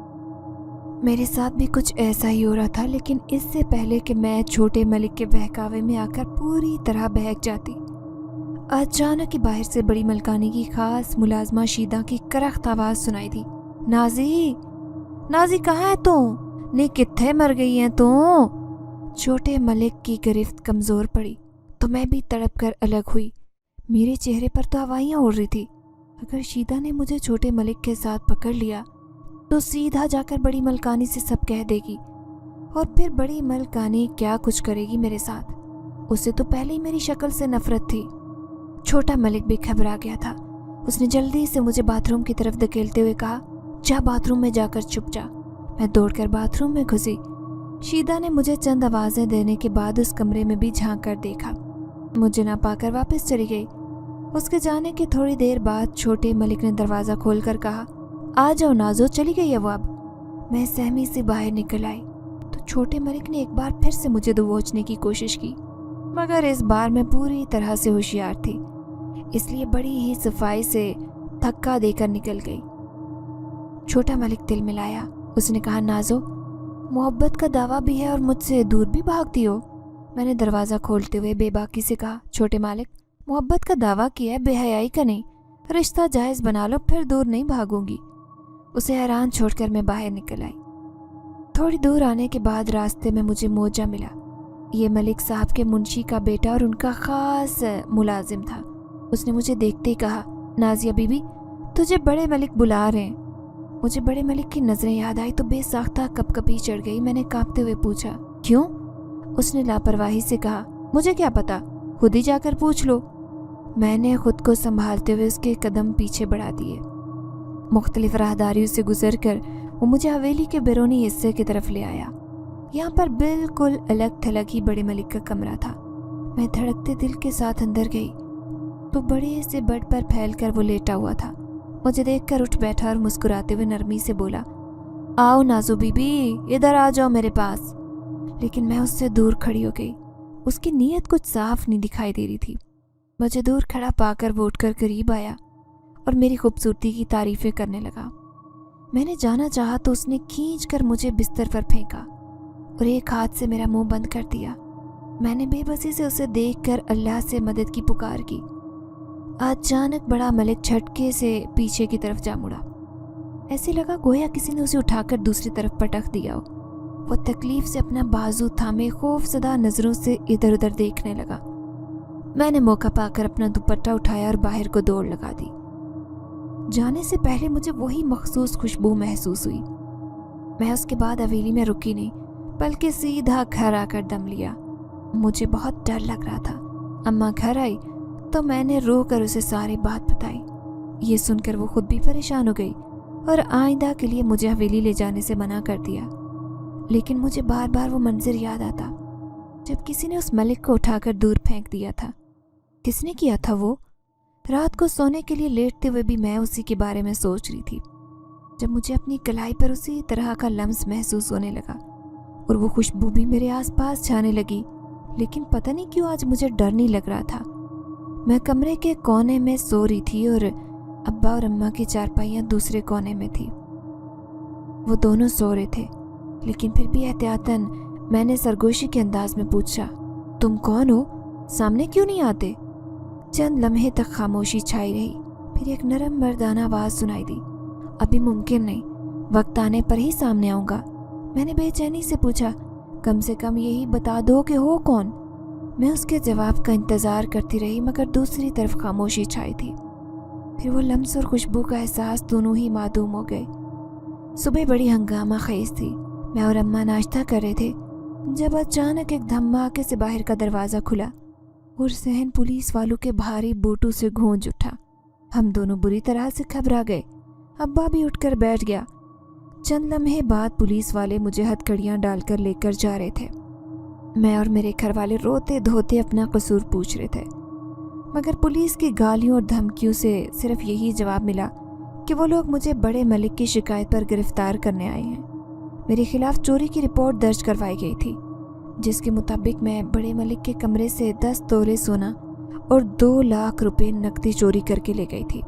میرے ساتھ بھی کچھ ایسا ہی ہو رہا تھا، لیکن اس سے پہلے کہ میں چھوٹے ملک کے بہکاوے میں آ کر پوری طرح بہک جاتی، اچانک ہی باہر سے بڑی ملکانی کی خاص ملازمہ شیدہ کی کرخت آواز سنائی دی، نازی، نازی کہاں ہے تو؟ نے کتھے مر گئی ہیں تو؟ چھوٹے ملک کی گرفت کمزور پڑی تو میں بھی تڑپ کر الگ ہوئی۔ میرے چہرے پر تو ہوائیاں اڑ رہی تھی۔ اگر شیدہ نے مجھے چھوٹے ملک کے ساتھ پکڑ لیا تو سیدھا جا کر بڑی ملکانی سے سب کہہ دے گی، اور پھر بڑی ملکانی کیا کچھ کرے گی میرے ساتھ؟ اسے تو پہلے ہی میری شکل سے نفرت تھی۔ چھوٹا ملک بھی گھبرا گیا تھا۔ اس نے جلدی سے مجھے باتھ روم کی طرف دھکیلتے ہوئے کہا، جا باتھ روم میں جا کر چھپ جا۔ میں دوڑ کر باتھ روم میں گھسی۔ شیدہ نے مجھے چند آوازیں دینے کے بعد اس کمرے میں بھی جھانک کر دیکھا، مجھے نہ پا کر واپس چلی گئی۔ اس کے جانے کی تھوڑی دیر بعد چھوٹے ملک نے دروازہ کھول کر کہا، آ جاؤ نازو، چلی گئی ہے وہ اب۔ میں سہمی سے باہر نکل آئی تو چھوٹے ملک نے ایک بار پھر سے مجھے دبوچنے کی کوشش کی، مگر اس بار میں پوری طرح سے ہوشیار تھی، اس لیے بڑی ہی صفائی سے دھکا دے کر نکل گئی۔ چھوٹا ملک دل ملایا۔ اس نے کہا، نازو، محبت کا دعویٰ بھی ہے اور مجھ سے دور بھی بھاگتی ہو؟ میں نے دروازہ کھولتے ہوئے بے باکی سے کہا، چھوٹے مالک، محبت کا دعویٰ کیا ہے، بے حیائی کا نہیں۔ رشتہ جائز بنا لو، پھر دور نہیں بھاگوں گی۔ اسے حیران چھوڑ کر میں باہر نکل آئی۔ تھوڑی دور آنے کے بعد راستے میں مجھے موجہ ملا۔ یہ ملک صاحب کے منشی کا بیٹا اور ان کا خاص ملازم تھا۔ اس نے مجھے دیکھتے ہی کہا، نازیہ بی بی، تجھے بڑے ملک بلا رہے ہیں۔ مجھے بڑے ملک کی نظریں یاد آئی تو بے ساختہ کپ کپی چڑھ گئی۔ میں نے کانپتے ہوئے پوچھا، کیوں؟ اس نے لاپرواہی سے کہا، مجھے کیا پتا، خود ہی جا کر پوچھ لو۔ میں نے خود کو سنبھالتے ہوئے اس کے قدم پیچھے بڑھا دیے۔ مختلف راہداریوں سے گزر کر وہ مجھے حویلی کے بیرونی حصے کی طرف لے آیا۔ یہاں پر بالکل الگ تھلگ ہی بڑے ملک کا کمرہ تھا۔ میں دھڑکتے دل کے ساتھ اندر گئی تو بڑے سے بیڈ پر پھیل کر وہ لیٹا ہوا تھا۔ मुझे देखकर उठ बैठा और मुस्कुराते हुए नरमी से बोला, आओ नाजो बीबी, इधर आ जाओ मेरे पास। लेकिन मैं उससे दूर खड़ी हो गई। उसकी नीयत कुछ साफ नहीं दिखाई दे रही थी। मुझे दूर खड़ा पाकर वो उठकर करीब आया और मेरी खूबसूरती की तारीफें करने लगा। मैंने जाना चाहा तो उसने खींच कर मुझे बिस्तर पर फेंका और एक हाथ से मेरा मुंह बंद कर दिया। मैंने बेबसी से उसे देखकर अल्लाह से मदद की पुकार की। अचानक बड़ा मलिक झटके से पीछे की तरफ जा मुड़ा। ऐसे लगा गोया किसी ने उसे उठाकर दूसरी तरफ पटक दिया हो। वो तकलीफ से अपना बाजू थामे खौफजदा नजरों से इधर उधर देखने लगा। मैंने मौका पाकर अपना दुपट्टा उठाया और बाहर को दौड़ लगा दी। जाने से पहले मुझे वही मखसूस खुशबू महसूस हुई। मैं उसके बाद हवेली में रुकी नहीं, बल्कि सीधा घर आकर दम लिया। मुझे बहुत डर लग रहा था। अम्मा घर आई तो मैंने रो कर उसे सारी बात बताई। ये सुनकर वो खुद भी परेशान हो गई और आइंदा के लिए मुझे हवेली ले जाने से मना कर दिया। लेकिन मुझे बार बार वो मंजर याद आता जब किसी ने उस मलिक को उठाकर दूर फेंक दिया था। किसने किया था वो? रात को सोने के लिए लेटते हुए भी मैं उसी के बारे में सोच रही थी जब मुझे अपनी कलाई पर उसी तरह का लम्स महसूस होने लगा और वो खुशबू भी मेरे आसपास छाने लगी। लेकिन पता नहीं क्यों आज मुझे डर नहीं लग रहा था। मैं कमरे के कोने में सो रही थी और अब्बा और अम्मा की चारपाइयाँ दूसरे कोने में थी। वो दोनों सो रहे थे, लेकिन फिर भी एहतियातन मैंने सरगोशी के अंदाज में पूछा, तुम कौन हो? सामने क्यों नहीं आते? चंद लम्हे तक खामोशी छाई रही। फिर एक नरम मर्दाना आवाज़ सुनाई दी, अभी मुमकिन नहीं, वक्त आने पर ही सामने आऊँगा। मैंने बेचैनी से पूछा, कम से कम यही बता दो कि हो कौन? मैं उसके जवाब का इंतज़ार करती रही, मगर दूसरी तरफ खामोशी छाई थी। फिर वो लम्स और खुशबू का एहसास दोनों ही मादूम हो गए। सुबह बड़ी हंगामा खेज थी। मैं और अम्मा नाश्ता कर रहे थे जब अचानक एक धमाके से बाहर का दरवाज़ा खुला और सहन पुलिस वालों के भारी बूटों से गूंज उठा। हम दोनों बुरी तरह से घबरा गए। अब्बा भी उठकर बैठ गया। चंद लम्हे बाद पुलिस वाले मुझे हथकड़ियाँ डालकर लेकर जा रहे थे। मैं और मेरे घर वाले रोते धोते अपना कसूर पूछ रहे थे, मगर पुलिस की गालियों और धमकियों से सिर्फ यही जवाब मिला कि वो लोग मुझे बड़े मलिक की शिकायत पर गिरफ्तार करने आए हैं। मेरे खिलाफ चोरी की रिपोर्ट दर्ज करवाई गई थी, जिसके मुताबिक मैं बड़े मलिक के कमरे से 10 तोले सोना और 2 लाख रुपए नकदी चोरी करके ले गई थी।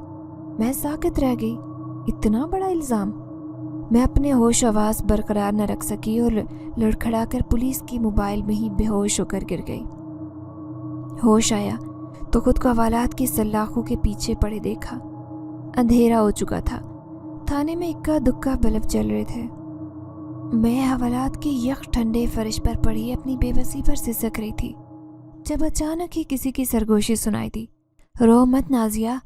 मैं साकित रह गई। इतना बड़ा इल्ज़ाम! मैं अपने होश आवाज़ बरकरार न रख सकी और लड़खड़ाकर पुलिस की मोबाइल में ही बेहोश होकर गिर गई। होश आया तो खुद को हवालात की सलाखों के पीछे पड़े देखा। अंधेरा हो चुका था। थाने में इक्का दुक्का बल्ब जल रहे थे। मैं हवालात के यख ठंडे फर्श पर पड़ी अपनी बेबसी पर सिसक रही थी जब अचानक ही किसी की सरगोशी सुनाई दी, रो मत नाजिया,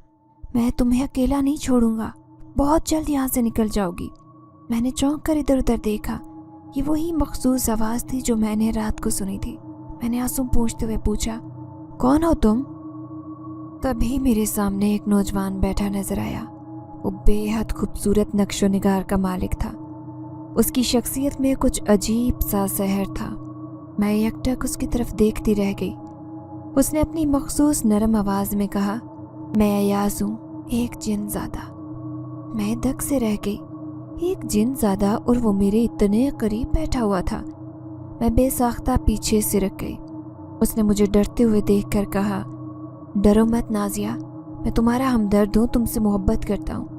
मैं तुम्हें अकेला नहीं छोड़ूंगा, बहुत जल्द यहाँ से निकल जाओगी। मैंने चौंक कर इधर उधर देखा। ये वही मखसूस आवाज़ थी जो मैंने रात को सुनी थी। मैंने आंसू पोंछते हुए पूछा, कौन हो तुम? तभी मेरे सामने एक नौजवान बैठा नजर आया। वो बेहद खूबसूरत नक्शो निगार का मालिक था। उसकी शख्सियत में कुछ अजीब सा सहर था। मैं यकटक उसकी तरफ देखती रह गई। उसने अपनी मखसूस नरम आवाज़ में कहा, मैं अयाज हूँ, एक जिनज़ादा। मैं दक से रह गई। एक जिनज़ादा और वो मेरे इतने करीब बैठा हुआ था। मैं बेसाख्ता पीछे सिरक गई। उसने मुझे डरते हुए देखकर कहा, डरो मत नाजिया, मैं तुम्हारा हमदर्द हूँ, तुमसे मोहब्बत करता हूँ।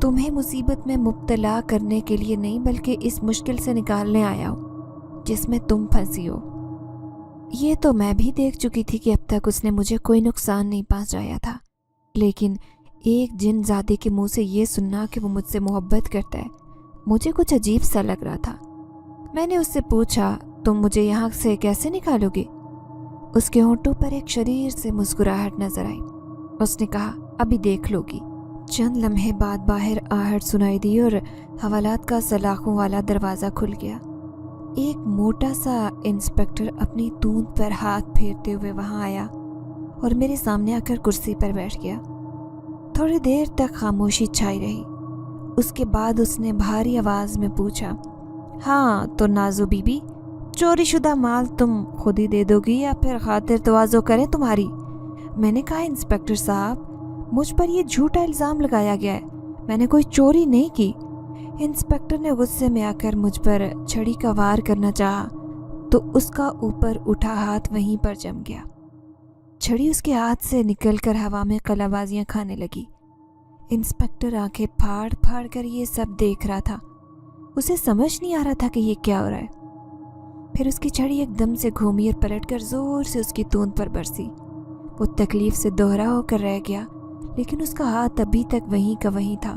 तुम्हें मुसीबत में मुब्तला करने के लिए नहीं, बल्कि इस मुश्किल से निकालने आया हूँ जिसमें तुम फंसी हो। ये तो मैं भी देख चुकी थी कि अब तक उसने मुझे कोई नुकसान नहीं पहुँचाया था, लेकिन एक जिनज़ादे के मुंह से ये सुनना कि वो मुझसे मोहब्बत करता है, मुझे कुछ अजीब सा लग रहा था। मैंने उससे पूछा, तुम मुझे यहाँ से कैसे निकालोगे? उसके होंठों पर एक शरीर से मुस्कुराहट नजर आई। उसने कहा, अभी देख लोगी। चंद लम्हे बाद बाहर आहट सुनाई दी और हवालात का सलाखों वाला दरवाज़ा खुल गया। एक मोटा सा इंस्पेक्टर अपनी तूंद पर हाथ फेरते हुए वहाँ आया और मेरे सामने आकर कुर्सी पर बैठ गया। थोड़ी देर तक खामोशी छाई रही। उसके बाद उसने भारी आवाज़ में पूछा, हाँ तो नाजो बीबी, चोरी शुदा माल तुम खुद ही दे दोगी या फिर खातिर तवाज़ो करें तुम्हारी? मैंने कहा, इंस्पेक्टर साहब, मुझ पर यह झूठा इल्ज़ाम लगाया गया है। मैंने कोई चोरी नहीं की। इंस्पेक्टर ने गुस्से में आकर मुझ पर छड़ी का वार करना चाहा तो उसका ऊपर उठा हाथ वहीं पर जम गया। छड़ी उसके हाथ से निकलकर हवा में कलाबाजियां खाने लगी। इंस्पेक्टर आंखें फाड़ फाड़ कर ये सब देख रहा था। उसे समझ नहीं आ रहा था कि ये क्या हो रहा है। फिर उसकी छड़ी एकदम से घूमी और पलटकर जोर से उसकी तूंद पर बरसी। वो तकलीफ से दोहरा होकर रह गया, लेकिन उसका हाथ अभी तक वहीं का वहीं था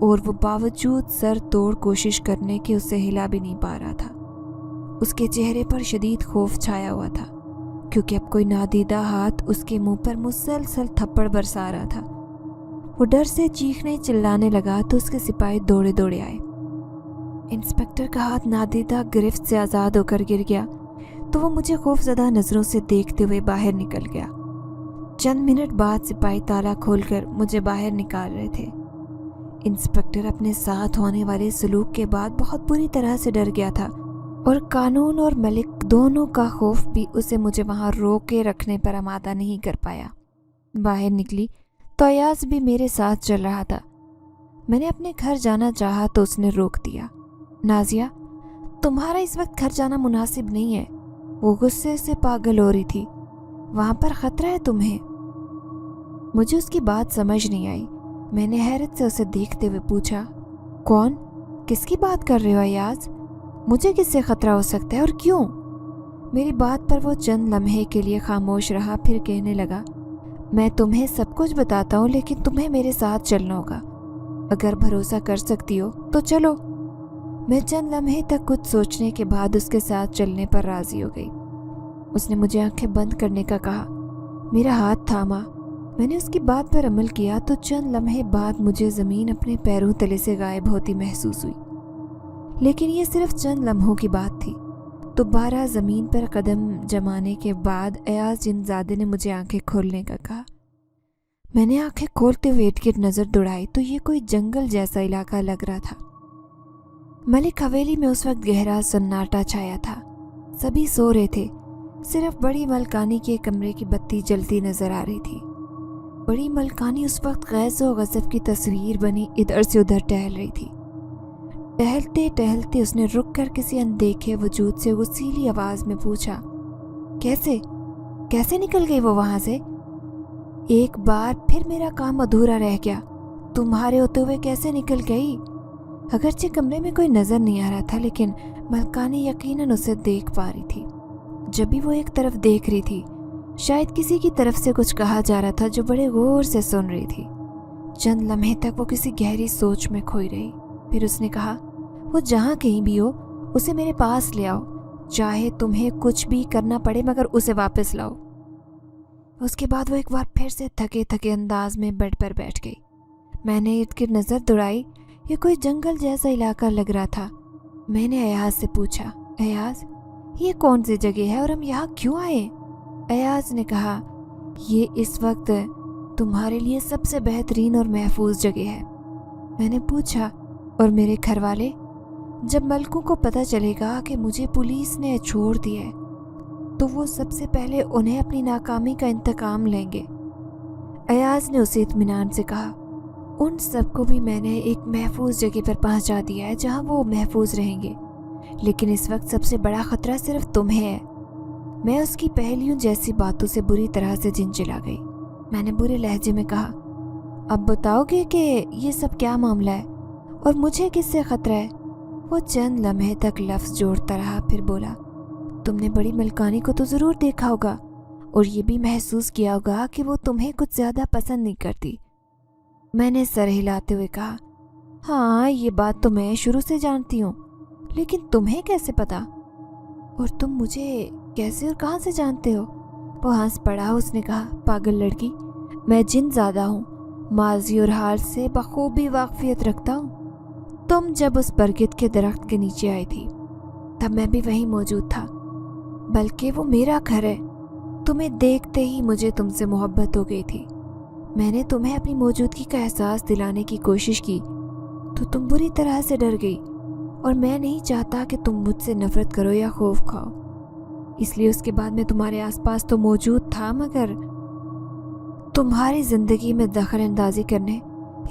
और वो बावजूद सर तोड़ कोशिश करने के उसे हिला भी नहीं पा रहा था। उसके चेहरे पर शदीद खौफ छाया हुआ था, क्योंकि अब कोई नादीदा हाथ उसके मुंह पर मुसलसल थप्पड़ बरसा रहा था। वो डर से चीखने चिल्लाने लगा तो उसके सिपाही दौड़े दौड़े आए। इंस्पेक्टर का हाथ नादीदा गिरफ्त से आज़ाद होकर गिर गया तो वो मुझे खौफजदा नज़रों से देखते हुए बाहर निकल गया। चंद मिनट बाद सिपाही ताला खोलकर मुझे बाहर निकाल रहे थे। इंस्पेक्टर अपने साथ होने वाले सलूक के बाद बहुत बुरी तरह से डर गया था और कानून और मलिक दोनों का खौफ भी उसे मुझे वहाँ रोक के रखने पर आमादा नहीं कर पाया। बाहर निकली तो अयाज भी मेरे साथ चल रहा था। मैंने अपने घर जाना चाहा तो उसने रोक दिया। नाजिया, तुम्हारा इस वक्त घर जाना मुनासिब नहीं है। वो गुस्से से पागल हो रही थी। वहाँ पर खतरा है तुम्हें। मुझे उसकी बात समझ नहीं आई। मैंने हैरत से उसे देखते हुए पूछा, कौन? किसकी बात कर रहे हो अयाज? मुझे किससे खतरा हो सकता है और क्यों? मेरी बात पर वो चंद लम्हे के लिए खामोश रहा, फिर कहने लगा, मैं तुम्हें सब कुछ बताता हूँ, लेकिन तुम्हें मेरे साथ चलना होगा। अगर भरोसा कर सकती हो तो चलो। मैं चंद लम्हे तक कुछ सोचने के बाद उसके साथ चलने पर राजी हो गई। उसने मुझे आंखें बंद करने का कहा। मेरा हाथ थामा। मैंने उसकी बात पर अमल किया तो चंद लम्हे बाद मुझे ज़मीन अपने पैरों तले से गायब होती महसूस हुई। लेकिन ये सिर्फ चंद लम्हों की बात थी। दोबारा ज़मीन पर कदम जमाने के बाद अयाज जिनजादे ने मुझे आंखें खोलने का कहा। मैंने आंखें खोलते हुए इर्द गिर्द नज़र दौड़ाई तो ये कोई जंगल जैसा इलाका लग रहा था। मलिक हवेली में उस वक्त गहरा सन्नाटा छाया था। सभी सो रहे थे। सिर्फ बड़ी मलकानी के कमरे की बत्ती जलती नजर आ रही थी। बड़ी मलकानी उस वक्त गैज़ और गज़ब की तस्वीर बनी इधर से उधर टहल रही थी। टहलते टहलते उसने रुक कर किसी अनदेखे वजूद से गुस्सीली आवाज में पूछा, कैसे कैसे निकल गई वो वहां से? एक बार फिर मेरा काम अधूरा रह गया। तुम्हारे होते हुए कैसे निकल गई? अगरचे कमरे में कोई नजर नहीं आ रहा था, लेकिन मलकानी यकीनन उसे देख पा रही थी। जब भी वो एक तरफ देख रही थी, शायद किसी की तरफ से कुछ कहा जा रहा था जो बड़े गौर से सुन रही थी। चंद लम्हे तक वो किसी गहरी सोच में खोई रही। फिर उसने कहा, वो जहाँ कहीं भी हो उसे मेरे पास ले आओ, चाहे तुम्हें कुछ भी करना पड़े मगर उसे वापस लाओ। उसके बाद वो एक बार फिर से थके थके अंदाज में बेड पर बैठ गई। मैंने इर्द गिर्द नजर दौड़ाई। ये कोई जंगल जैसा इलाका लग रहा था। मैंने अयाज से पूछा, अयाज ये कौन सी जगह है और हम यहाँ क्यों आए? अयाज ने कहा, ये इस वक्त तुम्हारे लिए सबसे बेहतरीन और महफूज जगह है। मैंने पूछा, और मेरे घर वाले? जब मलकों को पता चलेगा कि मुझे पुलिस ने छोड़ दिया है तो वो सबसे पहले उन्हें अपनी नाकामी का इंतकाम लेंगे। अयाज ने उसे इत्मीनान से कहा, उन सबको भी मैंने एक महफूज जगह पर पहुंचा दिया है जहां वो महफूज रहेंगे, लेकिन इस वक्त सबसे बड़ा खतरा सिर्फ तुम्हें है। मैं उसकी पहेलियों जैसी बातों से बुरी तरह से झिंझला गई। मैंने बुरे लहजे में कहा, अब बताओगे कि ये सब क्या मामला है और मुझे किससे खतरा है? वो चंद लम्हे तक लफ्ज़ जोड़ता रहा, फिर बोला, तुमने बड़ी मलकानी को तो ज़रूर देखा होगा और ये भी महसूस किया होगा कि वो तुम्हें कुछ ज़्यादा पसंद नहीं करती। मैंने सर हिलाते हुए कहा, हाँ ये बात तो मैं शुरू से जानती हूँ, लेकिन तुम्हें कैसे पता? और तुम मुझे कैसे और कहाँ से जानते हो? वो हंस पड़ा। उसने कहा, पागल लड़की, मैं जिनज़ादा हूँ, माजी और हाल से बखूबी वाकफियत रखता हूँ। तुम जब उस बरगद के दरख्त के नीचे आई थी तब मैं भी वहीं मौजूद था, बल्कि वो मेरा घर है। तुम्हें देखते ही मुझे तुमसे मोहब्बत हो गई थी। मैंने तुम्हें अपनी मौजूदगी का एहसास दिलाने की कोशिश की तो तुम बुरी तरह से डर गई, और मैं नहीं चाहता कि तुम मुझसे नफरत करो या खौफ खाओ। इसलिए उसके बाद मैं तुम्हारे आसपास तो मौजूद था, मगर तुम्हारी ज़िंदगी में दखल अंदाजी करने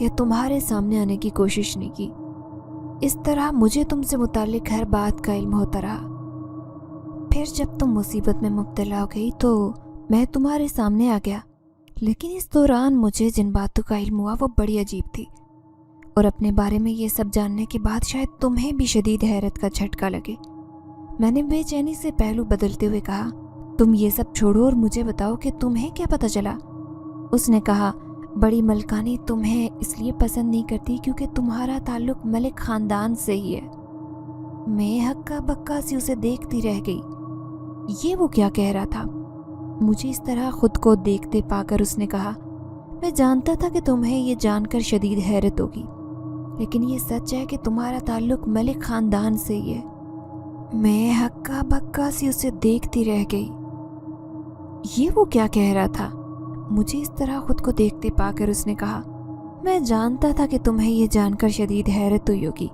یا تمہارے سامنے آنے کی کوشش نہیں کی۔ اس طرح مجھے تم سے متعلق ہر بات کا علم ہوتا رہا۔ پھر جب تم مصیبت میں مبتلا ہو گئی تو میں تمہارے سامنے آ گیا، لیکن اس دوران مجھے جن باتوں کا علم ہوا وہ بڑی عجیب تھی، اور اپنے بارے میں یہ سب جاننے کے بعد شاید تمہیں بھی شدید حیرت کا جھٹکا لگے۔ میں نے بے چینی سے پہلو بدلتے ہوئے کہا، تم یہ سب چھوڑو اور مجھے بتاؤ کہ تمہیں کیا پتہ چلا۔ اس نے کہا، بڑی ملکانی تمہیں اس لیے پسند نہیں کرتی کیونکہ تمہارا تعلق ملک خاندان سے ہی ہے۔ میں ہکا بکا سی اسے دیکھتی رہ گئی۔ یہ وہ کیا کہہ رہا تھا؟ مجھے اس طرح خود کو دیکھتے پا کر اس نے کہا، میں جانتا تھا کہ تمہیں یہ جان کر شدید حیرت ہوگی، لیکن یہ سچ ہے کہ تمہارا تعلق ملک خاندان سے ہی ہے۔ میں ہکا بکا سی اسے دیکھتی رہ گئی۔ یہ وہ کیا کہہ رہا تھا؟ مجھے اس طرح خود کو دیکھتے پا کر اس نے کہا، میں جانتا تھا کہ تمہیں یہ جان کر شدید حیرت ہوئی ہوگی،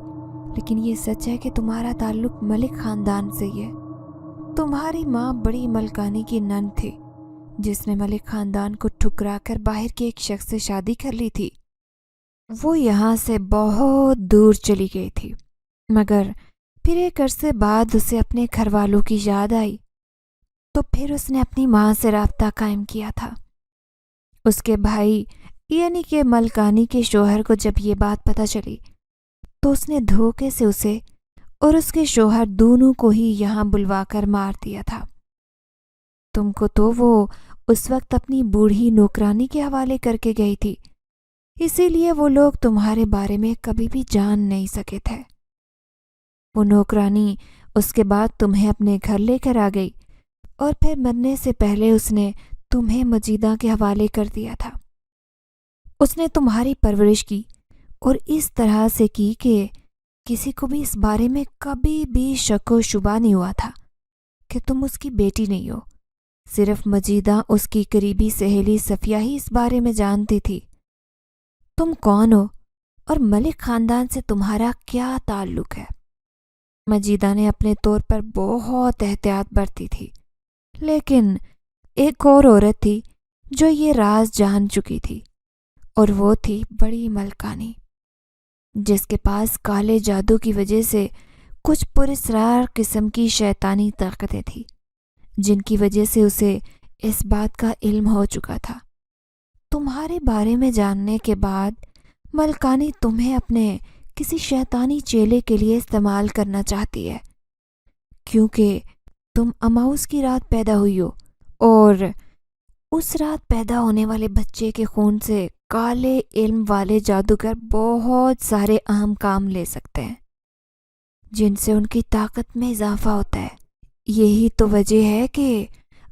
لیکن یہ سچ ہے کہ تمہارا تعلق ملک خاندان سے ہی ہے۔ تمہاری ماں بڑی ملکانی کی نند تھی جس نے ملک خاندان کو ٹھکرا کر باہر کے ایک شخص سے شادی کر لی تھی۔ وہ یہاں سے بہت دور چلی گئی تھی، مگر پھر ایک عرصے بعد اسے اپنے گھر والوں کی یاد آئی، تو پھر اس نے اپنی ماں سے رابطہ قائم کیا تھا۔ اس کے بھائی یعنی کہ ملکانی کے شوہر کو جب یہ بات پتہ چلی تو اس نے دھوکے سے اسے اور اس کے شوہر دونوں کو ہی یہاں بلوا کر مار دیا تھا۔ تم کو تو وہ اس وقت اپنی بوڑھی نوکرانی کے حوالے کر کے گئی تھی، اسی لیے وہ لوگ تمہارے بارے میں کبھی بھی جان نہیں سکے تھے۔ وہ نوکرانی اس کے بعد تمہیں اپنے گھر لے کر آ گئی، اور پھر مرنے سے پہلے اس نے تمہیں مجیدہ کے حوالے کر دیا تھا۔ اس نے تمہاری پرورش کی اور اس طرح سے کی کہ کسی کو بھی اس بارے میں کبھی بھی شک و شبہ نہیں ہوا تھا کہ تم اس کی بیٹی نہیں ہو۔ صرف مجیدہ اس کی قریبی سہیلی صفیہ ہی اس بارے میں جانتی تھی۔ تم کون ہو اور ملک خاندان سے تمہارا کیا تعلق ہے؟ مجیدہ نے اپنے طور پر بہت احتیاط برتی تھی، لیکن ایک اور عورت تھی جو یہ راز جان چکی تھی، اور وہ تھی بڑی ملکانی، جس کے پاس کالے جادو کی وجہ سے کچھ پراسرار قسم کی شیطانی طاقتیں تھیں، جن کی وجہ سے اسے اس بات کا علم ہو چکا تھا۔ تمہارے بارے میں جاننے کے بعد ملکانی تمہیں اپنے کسی شیطانی چیلے کے لیے استعمال کرنا چاہتی ہے، کیونکہ تم اماؤس کی رات پیدا ہوئی ہو، اور اس رات پیدا ہونے والے بچے کے خون سے کالے علم والے جادوگر بہت سارے اہم کام لے سکتے ہیں، جن سے ان کی طاقت میں اضافہ ہوتا ہے۔ یہی تو وجہ ہے کہ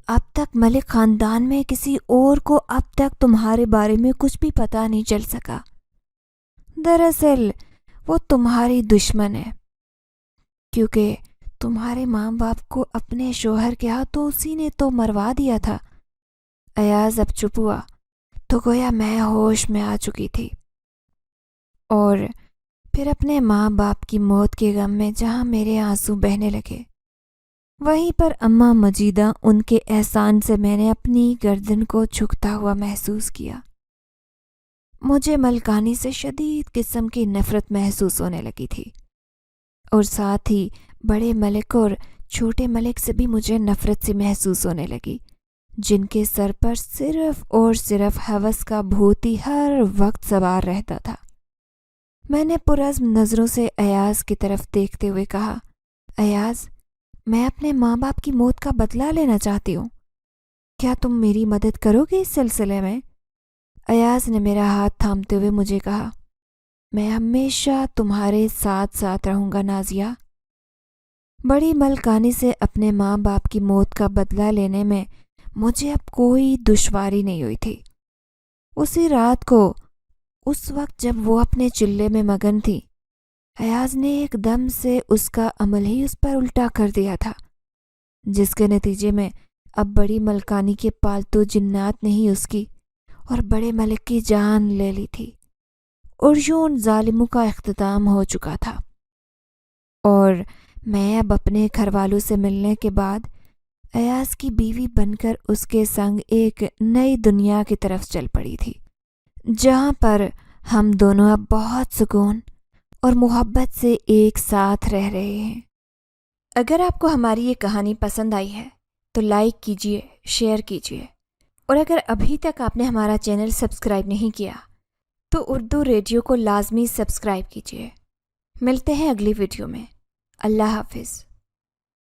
اب تک ملک خاندان میں کسی اور کو اب تک تمہارے بارے میں کچھ بھی پتہ نہیں چل سکا۔ دراصل وہ تمہاری دشمن ہے، کیونکہ تمہارے ماں باپ کو اپنے شوہر کے ہاتھوں اسی نے تو مروا دیا تھا۔ ایاز اب چپ ہوا تو گویا میں ہوش میں آ چکی تھی، اور پھر اپنے ماں باپ کی موت کے غم میں جہاں میرے آنسو بہنے لگے، وہیں پر اماں مجیدہ ان کے احسان سے میں نے اپنی گردن کو جھکتا ہوا محسوس کیا۔ مجھے ملکانی سے شدید قسم کی نفرت محسوس ہونے لگی تھی، اور ساتھ ہی بڑے ملک اور چھوٹے ملک سے بھی مجھے نفرت سی محسوس ہونے لگی، جن کے سر پر صرف اور صرف ہوس کا بھوت ہی ہر وقت سوار رہتا تھا۔ میں نے پرعزم نظروں سے ایاز کی طرف دیکھتے ہوئے کہا، ایاز، میں اپنے ماں باپ کی موت کا بدلہ لینا چاہتی ہوں، کیا تم میری مدد کرو گے اس سلسلے میں؟ ایاز نے میرا ہاتھ تھامتے ہوئے مجھے کہا، میں ہمیشہ تمہارے ساتھ ساتھ رہوں گا نازیہ۔ بڑی ملکانی سے اپنے ماں باپ کی موت کا بدلہ لینے میں مجھے اب کوئی دشواری نہیں ہوئی تھی۔ اسی رات کو، اس وقت جب وہ اپنے چلے میں مگن تھی، ایاز نے ایک دم سے اس کا عمل ہی اس پر الٹا کر دیا تھا، جس کے نتیجے میں اب بڑی ملکانی کے پالتو جنات نے ہی اس کی اور بڑے ملک کی جان لے لی تھی، اور یوں ان ظالموں کا اختتام ہو چکا تھا۔ اور میں اب اپنے گھر والوں سے ملنے کے بعد ایاز کی بیوی بن کر اس کے سنگ ایک نئی دنیا کی طرف چل پڑی تھی، جہاں پر ہم دونوں اب بہت سکون اور محبت سے ایک ساتھ رہ رہے ہیں۔ اگر آپ کو ہماری یہ کہانی پسند آئی ہے تو لائک کیجیے، شیئر کیجیے، اور اگر ابھی تک آپ نے ہمارا چینل سبسکرائب نہیں کیا تو اردو ریڈیو کو لازمی سبسکرائب کیجیے۔ ملتے ہیں اگلی ویڈیو میں۔ اللہ حافظ۔